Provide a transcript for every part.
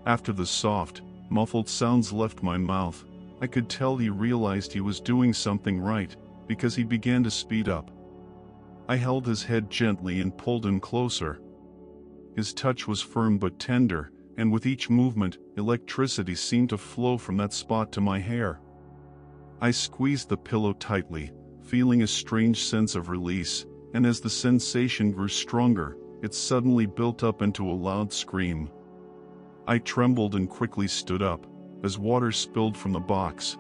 After the soft, muffled sounds left my mouth, I could tell he realized he was doing something right, because he began to speed up. I held his head gently and pulled him closer. His touch was firm but tender, and with each movement, electricity seemed to flow from that spot to my hair. I squeezed the pillow tightly, feeling a strange sense of release, and as the sensation grew stronger, it suddenly built up into a loud scream. I trembled and quickly stood up, as water spilled from the box.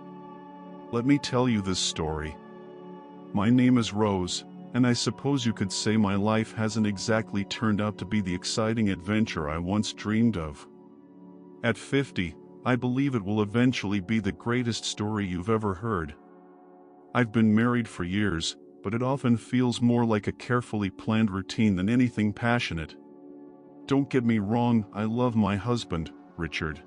Let me tell you this story. My name is Rose, and I suppose you could say my life hasn't exactly turned out to be the exciting adventure I once dreamed of. At 50, I believe it will eventually be the greatest story you've ever heard. I've been married for years, but it often feels more like a carefully planned routine than anything passionate. Don't get me wrong, I love my husband, Richard.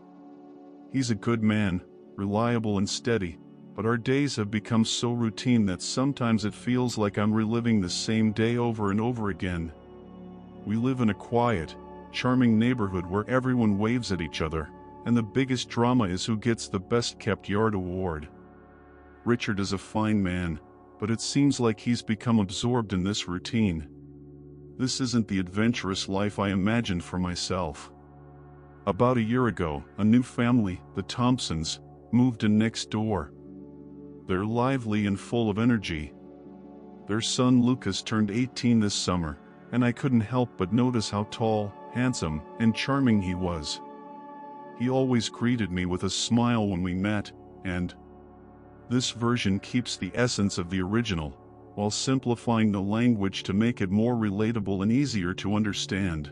He's a good man, reliable and steady, but our days have become so routine that sometimes it feels like I'm reliving the same day over and over again. We live in a quiet, charming neighborhood where everyone waves at each other, and the biggest drama is who gets the Best Kept Yard award. Richard is a fine man, but it seems like he's become absorbed in this routine. This isn't the adventurous life I imagined for myself. About a year ago, a new family, the Thompsons, moved in next door. They're lively and full of energy. Their son Lucas turned 18 this summer, and I couldn't help but notice how tall, handsome, and charming he was. He always greeted me with a smile when we met, and this version keeps the essence of the original, while simplifying the language to make it more relatable and easier to understand.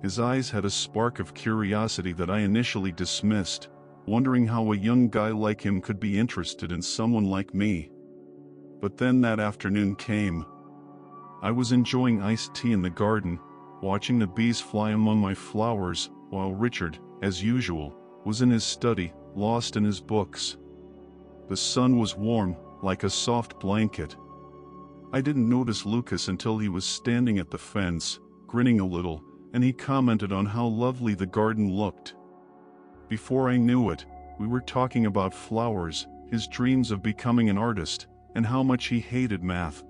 His eyes had a spark of curiosity that I initially dismissed, wondering how a young guy like him could be interested in someone like me. But then that afternoon came. I was enjoying iced tea in the garden, watching the bees fly among my flowers, while Richard, as usual, was in his study, lost in his books. The sun was warm, like a soft blanket. I didn't notice Lucas until he was standing at the fence, grinning a little, and he commented on how lovely the garden looked. Before I knew it, we were talking about flowers, his dreams of becoming an artist, and how much he hated math.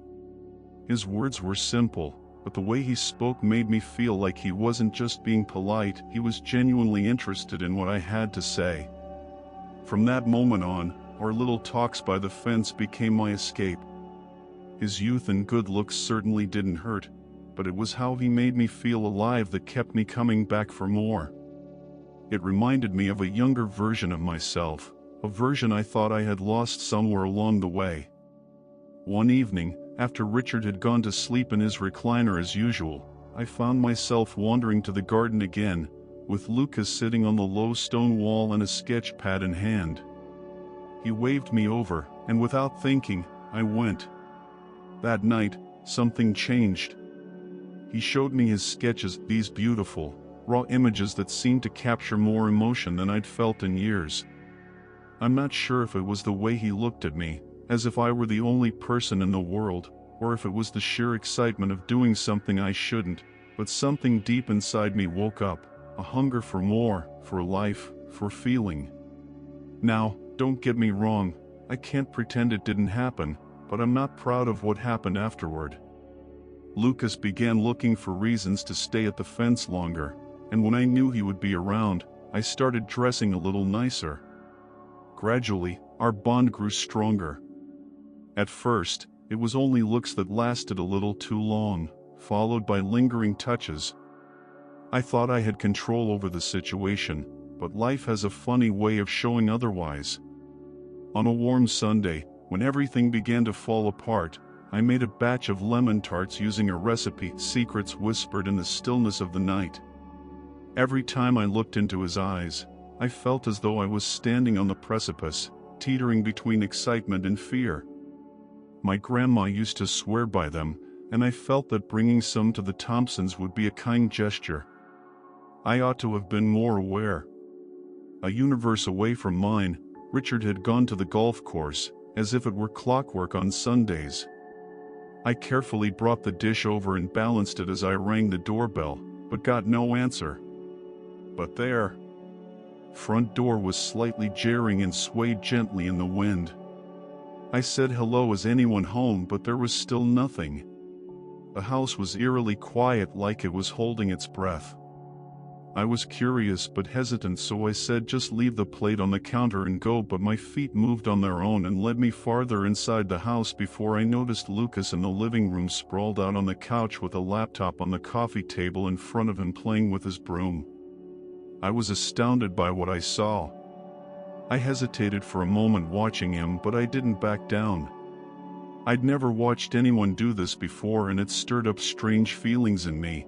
His words were simple, but the way he spoke made me feel like he wasn't just being polite, he was genuinely interested in what I had to say. From that moment on, our little talks by the fence became my escape. His youth and good looks certainly didn't hurt, but it was how he made me feel alive that kept me coming back for more. It reminded me of a younger version of myself, a version I thought I had lost somewhere along the way. One evening, after Richard had gone to sleep in his recliner as usual, I found myself wandering to the garden again, with Lucas sitting on the low stone wall and a sketch pad in hand. He waved me over, and without thinking, I went. That night, something changed. He showed me his sketches, these beautiful, raw images that seemed to capture more emotion than I'd felt in years. I'm not sure if it was the way he looked at me, as if I were the only person in the world, or if it was the sheer excitement of doing something I shouldn't, but something deep inside me woke up, a hunger for more, for life, for feeling. Now, don't get me wrong, I can't pretend it didn't happen, but I'm not proud of what happened afterward. Lucas began looking for reasons to stay at the fence longer, and when I knew he would be around, I started dressing a little nicer. Gradually, our bond grew stronger. At first, it was only looks that lasted a little too long, followed by lingering touches. I thought I had control over the situation, but life has a funny way of showing otherwise. On a warm Sunday, when everything began to fall apart, I made a batch of lemon tarts using a recipe, secrets whispered in the stillness of the night. Every time I looked into his eyes, I felt as though I was standing on the precipice, teetering between excitement and fear. My grandma used to swear by them, and I felt that bringing some to the Thompsons would be a kind gesture. I ought to have been more aware. A universe away from mine, Richard had gone to the golf course, as if it were clockwork on Sundays. I carefully brought the dish over and balanced it as I rang the doorbell, but got no answer. But there, Front door was slightly jarring and swayed gently in the wind. I said hello, is anyone home, but there was still nothing. The house was eerily quiet, like it was holding its breath. I was curious but hesitant, so I said just leave the plate on the counter and go, but my feet moved on their own and led me farther inside the house before I noticed Lucas in the living room sprawled out on the couch with a laptop on the coffee table in front of him playing with his broom. I was astounded by what I saw. I hesitated for a moment watching him, but I didn't back down. I'd never watched anyone do this before, and it stirred up strange feelings in me.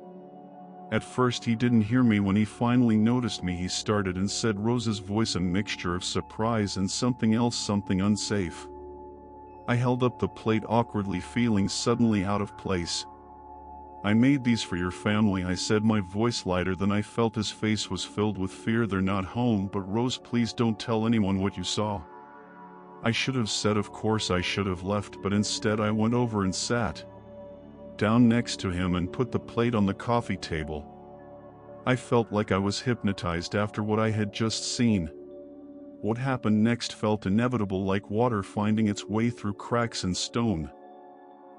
At first he didn't hear me. When he finally noticed me, he started and said, Rose's voice a mixture of surprise and something else, something unsafe. I held up the plate awkwardly, feeling suddenly out of place. I made these for your family, I said, my voice lighter than I felt. His face was filled with fear. They're not home, but Rose, please don't tell anyone what you saw. I should have said, of course I should have left, but instead I went over and sat down next to him and put the plate on the coffee table. I felt like I was hypnotized after what I had just seen. What happened next felt inevitable, like water finding its way through cracks in stone.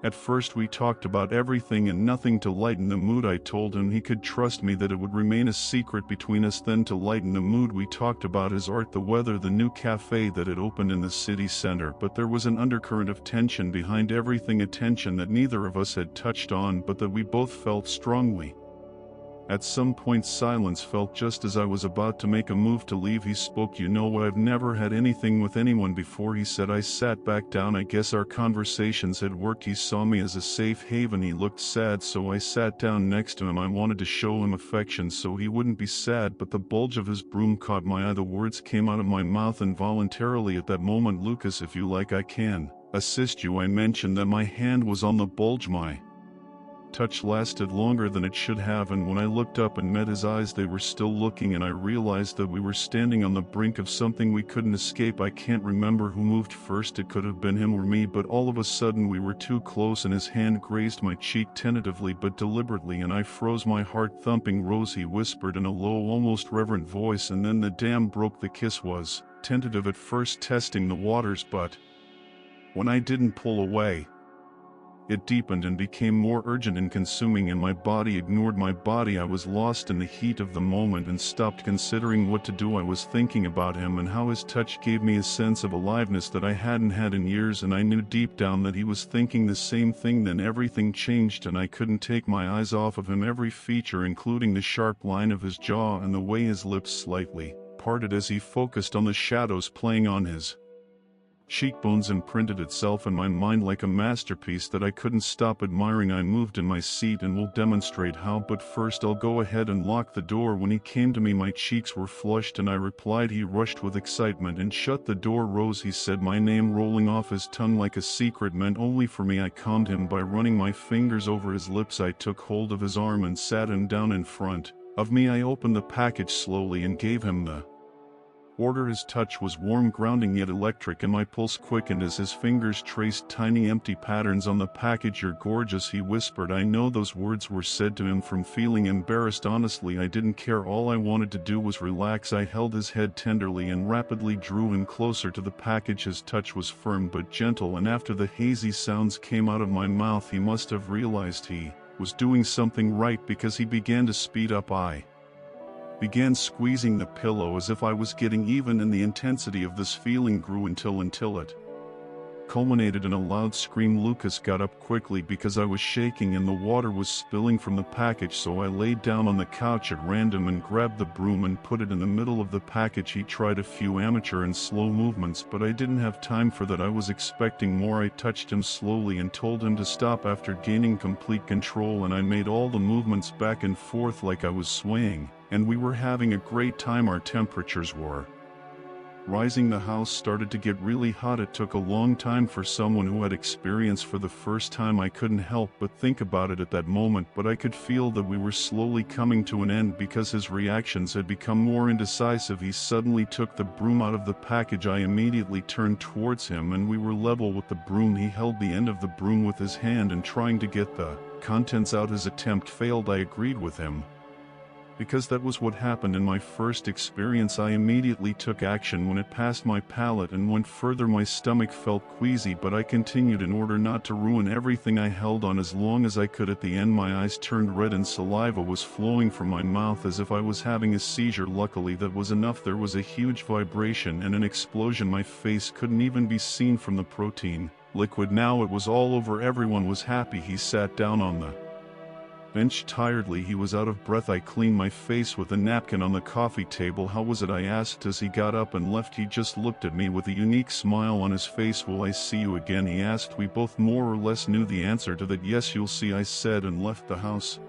At first we talked about everything and nothing to lighten the mood. I told him he could trust me, that it would remain a secret between us. Then to lighten the mood we talked about his art, the weather, the new cafe that had opened in the city center. But there was an undercurrent of tension behind everything, a tension that neither of us had touched on but that we both felt strongly. At some point silence fell. Just as I was about to make a move to leave, he spoke. You know, I've never had anything with anyone before, he said. I sat back down. I guess our conversations had worked. He saw me as a safe haven. He looked sad, so I sat down next to him. I wanted to show him affection so he wouldn't be sad, but the bulge of his broom caught my eye. The words came out of my mouth involuntarily at that moment. Lucas, if you like, I can assist you. I mentioned that my hand was on the bulge. My touch lasted longer than it should have, and when I looked up and met his eyes, they were still looking, and I realized that we were standing on the brink of something we couldn't escape. I can't remember who moved first. It could have been him or me, but all of a sudden we were too close, and his hand grazed my cheek tentatively but deliberately, and I froze, my heart thumping. Rose, he whispered in a low, almost reverent voice, and then the dam broke. The kiss was tentative at first, testing the waters, but when I didn't pull away, it deepened and became more urgent and consuming, and my body ignored my body. I was lost in the heat of the moment and stopped considering what to do. I was thinking about him and how his touch gave me a sense of aliveness that I hadn't had in years, and I knew deep down that he was thinking the same thing. Then everything changed and I couldn't take my eyes off of him. Every feature, including the sharp line of his jaw and the way his lips slightly parted as he focused on the shadows playing on his cheekbones, imprinted itself in my mind like a masterpiece that I couldn't stop admiring. I moved in my seat and will demonstrate how, but first I'll go ahead and lock the door. When he came to me, my cheeks were flushed and I replied. He rushed with excitement and shut the door. Rose, he said, my name rolling off his tongue like a secret meant only for me. I calmed him by running my fingers over his lips. I took hold of his arm and sat him down in front of me. I opened the package slowly and gave him the order. His touch was warm, grounding yet electric, and my pulse quickened as his fingers traced tiny empty patterns on the package. You're gorgeous, he whispered. I know those words were said to him from feeling embarrassed. Honestly, I didn't care. All I wanted to do was relax. I held his head tenderly and rapidly drew him closer to the package. His touch was firm but gentle, and after the hazy sounds came out of my mouth, he must have realized he was doing something right, because he began to speed up. I began squeezing the pillow as if I was getting even, and the intensity of this feeling grew until it culminated in a loud scream. Lucas got up quickly because I was shaking and the water was spilling from the package, so I laid down on the couch at random and grabbed the broom and put it in the middle of the package. He tried a few amateur and slow movements, but I didn't have time for that. I was expecting more. I touched him slowly and told him to stop after gaining complete control, and I made all the movements back and forth like I was swaying, and we were having a great time. Our temperatures were rising. The house started to get really hot. It took a long time for someone who had experience for the first time. I couldn't help but think about it at that moment, but I could feel that we were slowly coming to an end because his reactions had become more indecisive. He suddenly took the broom out of the package. I immediately turned towards him and we were level with the broom. He held the end of the broom with his hand and trying to get the contents out. His attempt failed. I agreed with him. Because that was what happened in my first experience. I immediately took action when it passed my palate and went further. My stomach felt queasy, but I continued in order not to ruin everything. I held on as long as I could. At the end my eyes turned red and saliva was flowing from my mouth as if I was having a seizure. Luckily that was enough. There was a huge vibration and an explosion. My face couldn't even be seen from the protein liquid. Now it was all over. Everyone was happy. He sat down on the bench tiredly. He was out of breath. I cleaned my face with a napkin on the coffee table. How was it? I asked as he got up and left. He just looked at me with a unique smile on his face. Will I see you again? He asked. We both more or less knew the answer to that. Yes, you'll see, I said, and left the house.